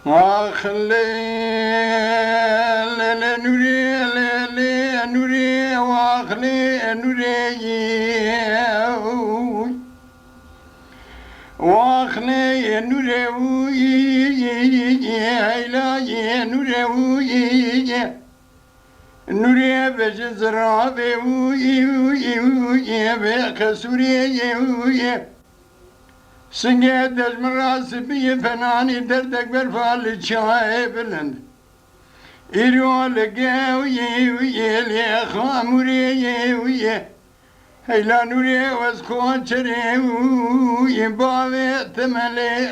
واخلي نوري نوري واخلي نوري واخلي نوري لا نوري نوري بجزرة بكسوري سنجد دجمن راس بي فناني دردك بالفال شاي بلند إيرو لقاوي ويلي خاموري ويا هيلا نوري واسكون شري ويباوي تملي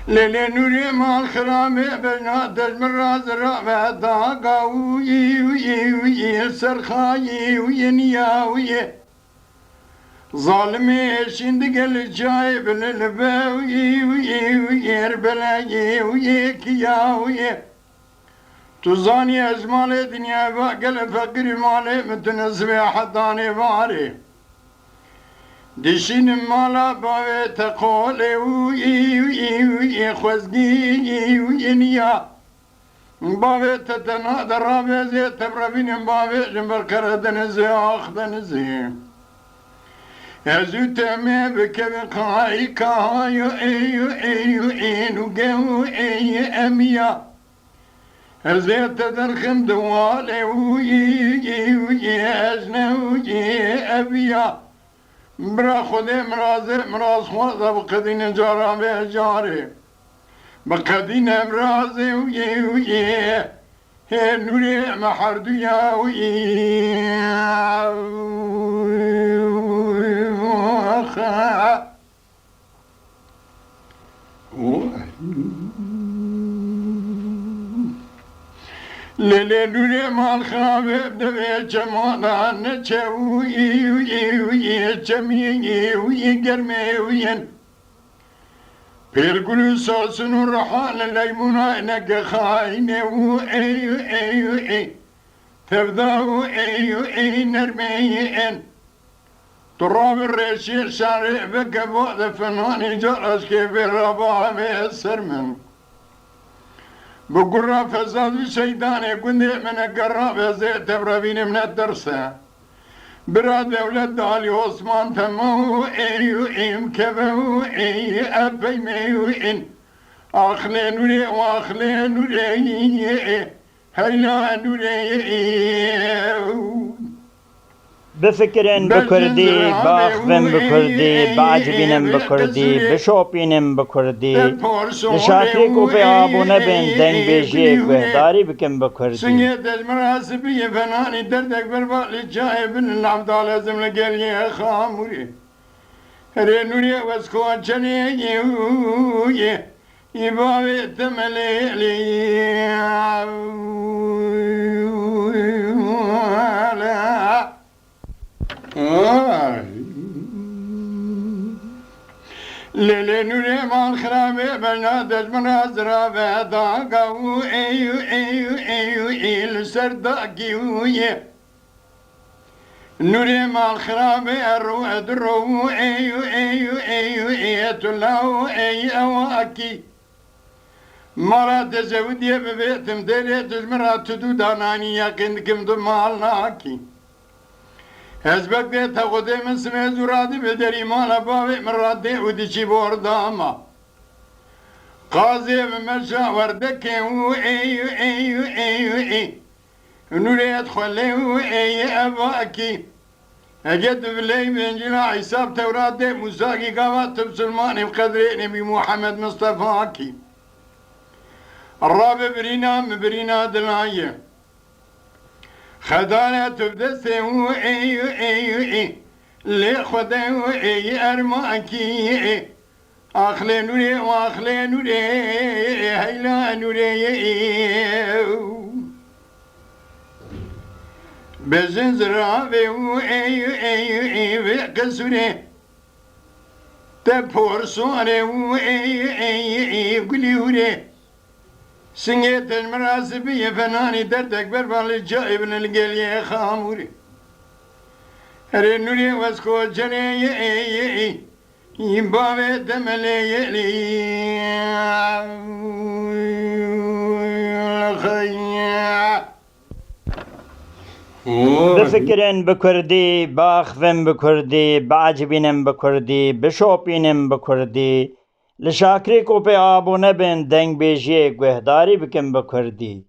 ليلي نوري مال خرامي بنا دجمن راز رابع داقا وي سرخاي وينيا وي ظالمي شندقل جايب للباوي وي ربلاي وي كيا وي تزاني ازمالي دنيا باقل فقري مالي متنزبي حداني باري دشين مالا باوي تقولي وي خوزقي وينيا باوي تتنا درابي زي تبربين باوي جنبر كردن زي اخدن زي ازو تمي بكبي قاي كايو ايو قو اي اميا ازي تدرخم دوالي وي ازنو ابيا برا خودي مراز خواه بقدين جارا به جاري بقدين مرازي وي هي نوري محردويا وي ليلي نوري مال خرابي بدوي جمالا نتشوي وي جميعي وي قرمي وين بيرقلو ساسن الرحال الليمونا نقا خاينة وي تبدأ وي نرميين تراب الرشيل شارع بك بعد فناني جرس كيف الرباع بيسر من بقرا فزاد الشيطان كنت من القراب زيت تبربين من الدرسة براد أولاد علي عثمان تمو إيم كبو إي أبي ميوين أخلي نوري وأخلي نوري هيلا نوري بفكرن بكردي باخذن بكردي بعجبينن بكردي بشوبينن بكردي لشاكريك وفي آبونا بين دنگ بيجيك وهداري بكن بكردي سنجد المراسبية فناني دردك بربالي جاي بن العبدال ازم لقرية خاموري هري نوري واسكوان چني يباوي تملي ليلي نوري مال خرابي بنا دجمن ازرا بداقا ايو لسرداقي وي نوري مال خرابي الروح درو ايو تلاو اي اواكي مرا تزودي ببيتم دلي تجمرا تدو داناني يقين كم دمال ناكي هزبك بيت خودي من سمي زرادي بدري مالا باوي من ردي وديشي بورداما قاضي بمشا وردكي ايو نوري ادخلي اي اباكي اجد بلي بنجلا حساب توراتي موساكي قوات بسلماني بقدري نبي محمد مصطفاكي الرابع برينا دلايه خدانا تبدسي ايو لي خدا اي ارماكي اخلي نوري واخلي نوري هيلا نوري بزنزرابي ايو كسوري تبور صوري ايو قليوري سنگه تجمراسبی فنانی دردک بربالی جایبن الگلیه خاموری هر نوری واسکو جنه این بابه دمله بفكرن بكردي باخفن بكردي بعجبينن بكردي بشوبينن بكردي لشاكريكو بي آبو نبن دنگ بيجيك وهداري بكن بكردي